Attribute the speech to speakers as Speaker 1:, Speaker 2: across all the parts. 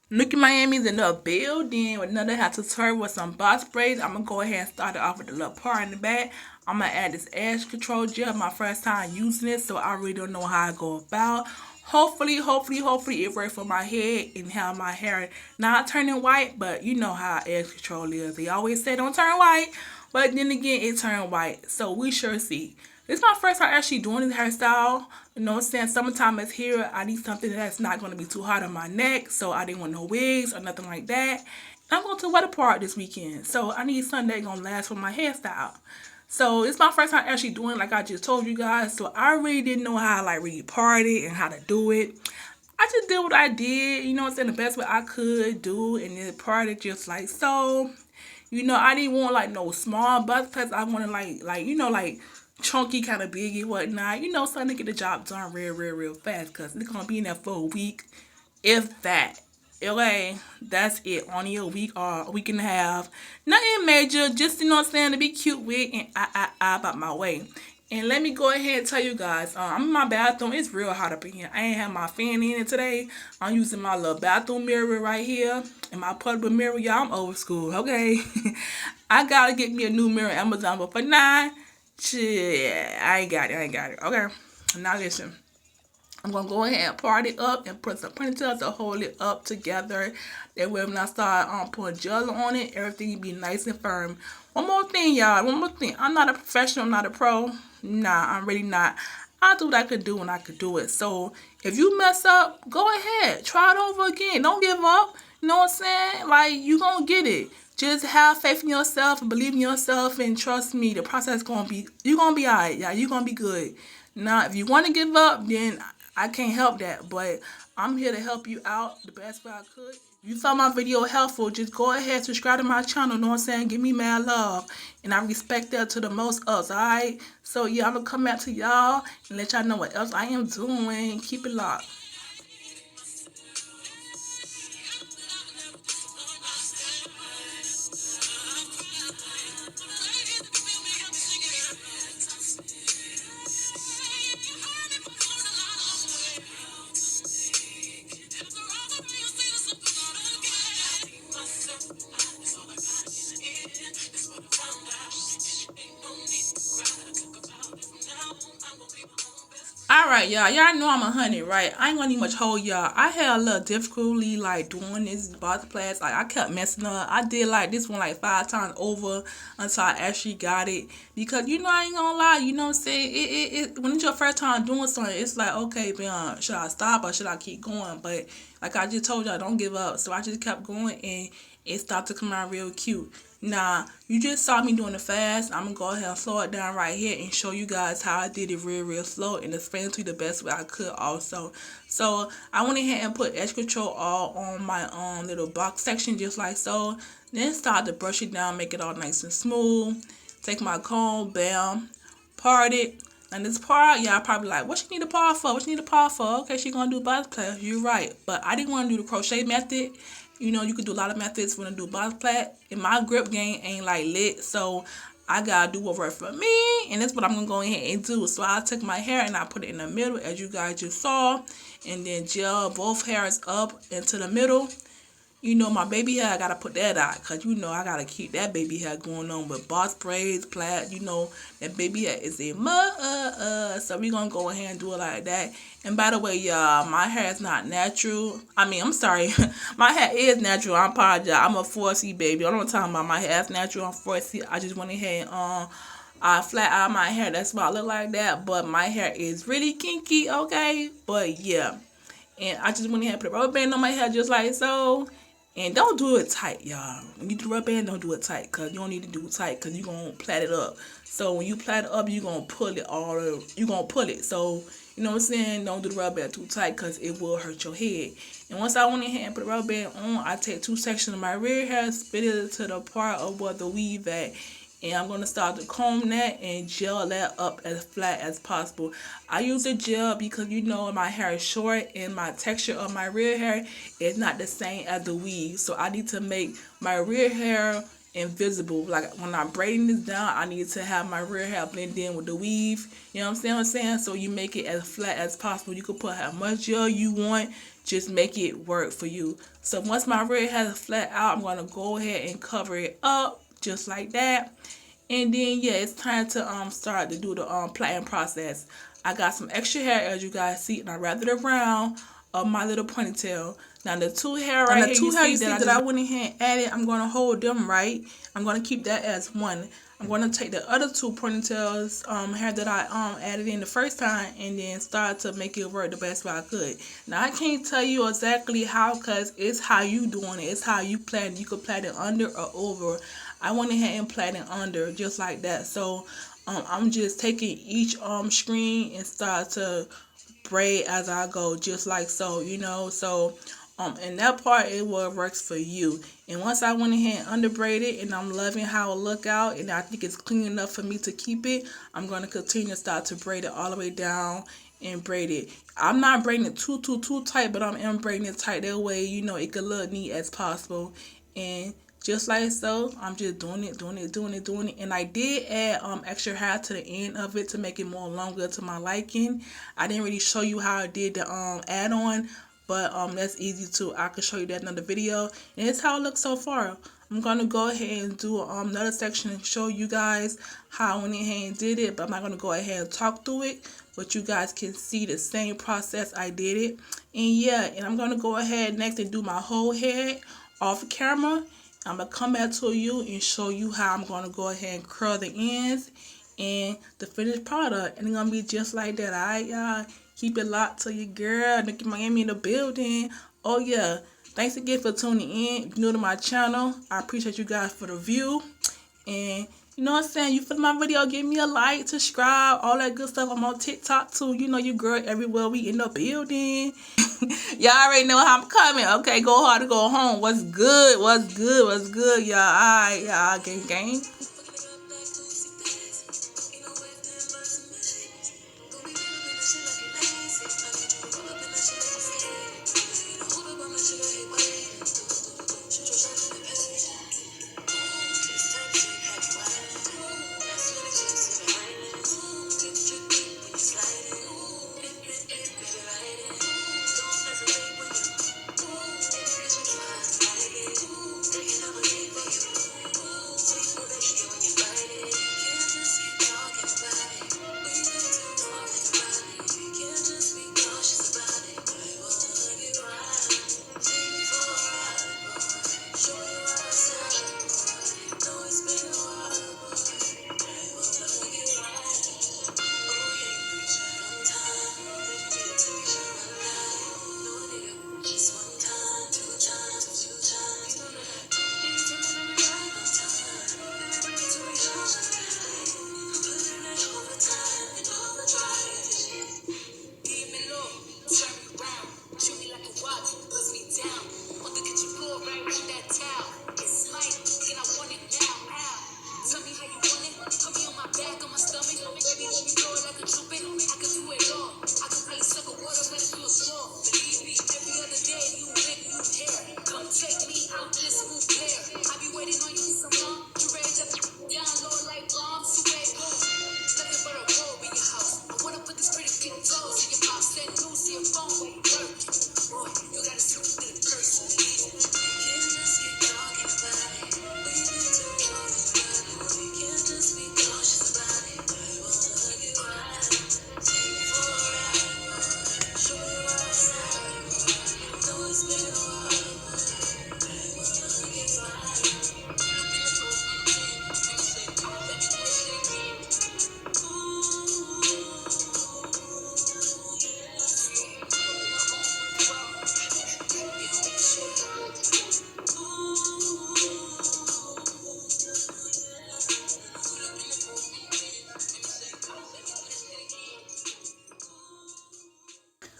Speaker 1: Nikki Miami's in the building with another hat tutorial with some box braids. I'm gonna go ahead and start it off with the little part in the back. I'm gonna add this edge control gel. My first time using it, so I really don't know how I go about. Hopefully it works for my head and how my hair not turning white, but you know how edge control is. They always say don't turn white, but then again it turned white. So we sure see. This is my first time actually doing this hairstyle. You know what I'm saying? Summertime is here. I need something that's not going to be too hot on my neck. So I didn't want no wigs or nothing like that. And I'm going to a weather park this weekend. So I need something that's going to last for my hairstyle. So it's my first time actually doing it like I just told you guys. So I really didn't know how to like really party and how to do it. I just did what I did. You know what I'm saying? The best way I could do. And then party just like so. You know, I didn't want like no small buzz cuts. I wanted like chunky, kind of big and whatnot. You know, something to get the job done real fast because it's going to be in there for a week, if that. Okay, that's it. Only a week or a week and a half. Nothing major, just, you know what I'm saying, to be cute with and I about my way. And let me go ahead and tell you guys, I'm in my bathroom. It's real hot up in here. I ain't have my fan in it today. I'm using my little bathroom mirror right here. And my portable mirror, y'all, I'm old school, okay? I gotta get me a new mirror on Amazon, but for now, shit, I ain't got it, okay? Now listen. I'm gonna go ahead and part it up and put some ponytails to hold it up together. That way when I start putting gel on it, everything will be nice and firm. One more thing, y'all. One more thing. I'm not a professional, I'm not a pro. Nah, I'm really not. I do what I could do when I could do it. So if you mess up, go ahead. Try it over again. Don't give up. You know what I'm saying? Like, you gonna get it. Just have faith in yourself and believe in yourself and trust me, the process gonna be, you're gonna be alright, y'all. You're gonna be good. Now, if you wanna give up, then I can't help that, but I'm here to help you out the best way I could. If you found my video helpful, just go ahead, subscribe to my channel, know what I'm saying? Give me mad love, and I respect that to the most us, alright? So yeah, I'm gonna come back to y'all and let y'all know what else I am doing. Keep it locked. Alright, y'all. Y'all know I'm a honey, right? I ain't gonna need much hold y'all. I had a little difficulty like doing this box class. Like I kept messing up. I did like this one like 5 times over until I actually got it. Because you know I ain't gonna lie, you know what I'm saying? It when it's your first time doing something, it's like, okay, man, should I stop or should I keep going? But like I just told y'all, don't give up. So I just kept going and it started to come out real cute. Now, you just saw me doing it fast. I'm going to go ahead and slow it down right here and show you guys how I did it real slow and explain to you the best way I could also. So, I went ahead and put edge control all on my little box section just like so. Then start to brush it down, make it all nice and smooth. Take my comb, bam, part it. And this part, y'all probably like, what she need a part for? What she need a part for? Okay, she gonna do box plait. You're right. But I didn't want to do the crochet method. You know, you could do a lot of methods when I do box plait. And my grip game ain't like lit. So I gotta do what works for me. And that's what I'm gonna go ahead and do. So I took my hair and I put it in the middle as you guys just saw. And then gel both hairs up into the middle. You know, my baby hair, I gotta put that out because, you know, I gotta keep that baby hair going on with box braids, plait. You know, that baby hair is a so we gonna go ahead and do it like that. And by the way, y'all, my hair is not natural. I mean, I'm sorry. My hair is natural. I apologize. I'm a 4C baby. I don't know what I'm talking about. My hair is natural. I'm 4C. I just went ahead and I flat out my hair. That's why I look like that. But my hair is really kinky, okay? But yeah. And I just went ahead and put a rubber band on my hair just like so. And don't do it tight, y'all. When you do rubber band, don't do it tight. Because you don't need to do it tight. Because you're going to plait it up. So when you plait it up, you're going to pull it all over. You're going to pull it. So, you know what I'm saying? Don't do the rubber band too tight. Because it will hurt your head. And once I went ahead and put the rubber band on, I take 2 sections of my rear hair, spit it to the part of where the weave at. And I'm going to start to comb that and gel that up as flat as possible. I use a gel because, you know, my hair is short and my texture of my rear hair is not the same as the weave. So I need to make my rear hair invisible. Like when I'm braiding this down, I need to have my real hair blend in with the weave. You know what I'm saying? So you make it as flat as possible. You can put how much gel you want. Just make it work for you. So once my real hair is flat out, I'm going to go ahead and cover it up just like that. And then yeah, it's time to start to do the plaiting process. I got some extra hair, as you guys see, and I wrapped it around my little ponytail. Now the two hair right here, you see that I went ahead and added, I'm going to hold them right. I'm going to keep that as one. I'm going to take the other two ponytails hair that I added in the first time and then start to make it work the best way I could. Now I can't tell you exactly how, because it's how you doing it. It's how you plan it. You could plait it under or over. I went ahead and plaited under just like that. So I'm just taking each screen and start to braid as I go, just like so, you know. So in that part, it will works for you. And once I went ahead and under braided, and I'm loving how it look out, and I think it's clean enough for me to keep it, I'm going to continue to start to braid it all the way down and braid it. I'm not braiding it too tight, but I'm braiding it tight that way, you know, it could look neat as possible. And just like so, I'm just doing it. And I did add extra hair to the end of it to make it more longer to my liking. I didn't really show you how I did the add-on, but that's easy too. I can show you that in another video. And it's how it looks so far. I'm going to go ahead and do another section and show you guys how I went ahead and did it. But I'm not going to go ahead and talk through it. But you guys can see the same process I did it. And yeah, and I'm going to go ahead next and do my whole head off camera. I'm going to come back to you and show you how I'm going to go ahead and curl the ends and the finished product. And it's going to be just like that. Alright, y'all. Keep it locked to your girl. Nikki Miami in the building. Oh, yeah. Thanks again for tuning in. If you're new to my channel, I appreciate you guys for the view. And you know what I'm saying? You feel my video, give me a like, subscribe, all that good stuff. I'm on TikTok too. You know your girl everywhere. We in the building. Y'all already know how I'm coming. Okay, go hard to go home. What's good? Y'all? Alright, y'all. Gang.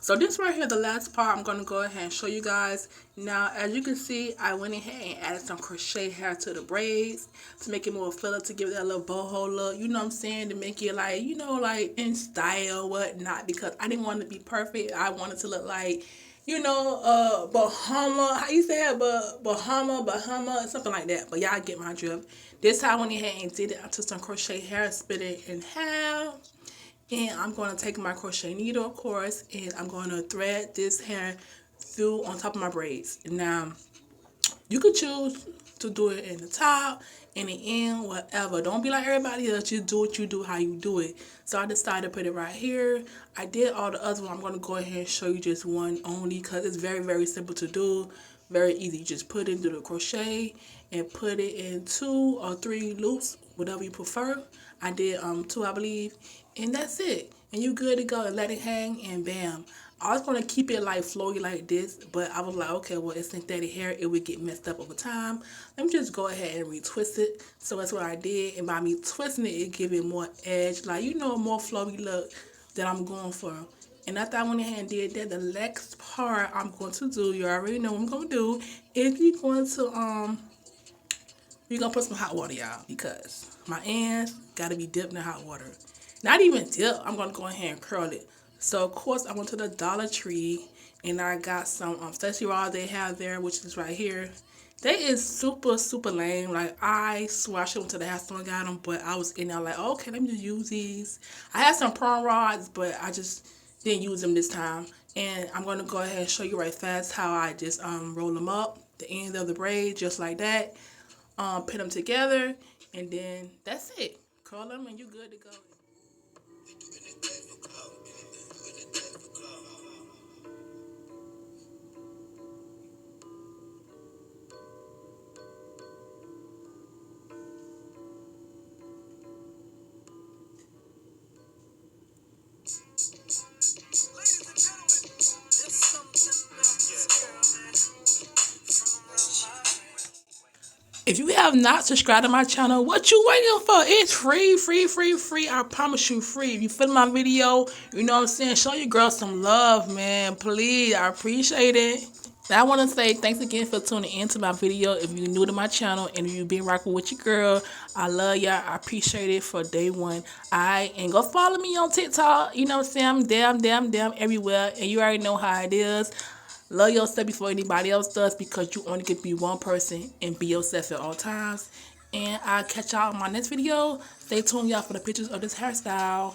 Speaker 1: So this right here, the last part, I'm going to go ahead and show you guys. Now, as you can see, I went ahead and added some crochet hair to the braids to make it more filler, to give it that little boho look. You know what I'm saying? To make it like, you know, like in style, whatnot. Because I didn't want it to be perfect. I wanted to look like, you know, Bahama. How you say it? Bahama, something like that. But y'all get my drift. This how I went ahead and did it. I took some crochet hair, split it in half. And I'm going to take my crochet needle, of course, and I'm going to thread this hair through on top of my braids. Now, you could choose to do it in the top, in the end, whatever. Don't be like everybody else. Just do what you do, how you do it. So I decided to put it right here. I did all the other one. I'm going to go ahead and show you just one only because it's very, very simple to do. Very easy. You just put it into the crochet and put it in 2 or 3 loops, whatever you prefer. I did 2, I believe, and that's it. And you good to go. And let it hang, and bam. I was going to keep it like flowy like this, but I was like, okay, well, it's synthetic hair. It would get messed up over time. Let me just go ahead and retwist it. So that's what I did. And by me twisting it, it give it more edge, like, you know, a more flowy look that I'm going for. And after I went ahead and did that, the next part I'm going to do, you already know what I'm going to do, is we're going to put some hot water, y'all, because my ends got to be dipped in hot water. Not even dip, I'm going to go ahead and curl it. So, of course, I went to the Dollar Tree, and I got some fleshy rods they have there, which is right here. They is super, super lame. Like, I swear I should have went to the house store and got them, but I was in there like, okay, let me just use these. I had some prawn rods, but I just didn't use them this time. And I'm going to go ahead and show you right fast how I just roll them up, the end of the braid, just like that. Put them together, and then that's it. Curl them, and you good to go. If you have not subscribed to my channel, what you waiting for? It's free, free, free, free. I promise you, free. If you feel my video, you know what I'm saying? Show your girl some love, man. Please, I appreciate it. And I want to say thanks again for tuning into my video. If you're new to my channel and you've been rocking with your girl, I love y'all. I appreciate it for day one. And go follow me on TikTok. You know what I'm saying? I'm damn everywhere. And you already know how it is. Love yourself before anybody else does, because you only can be one person and be yourself at all times. And I'll catch y'all in my next video. Stay tuned, y'all, for the pictures of this hairstyle.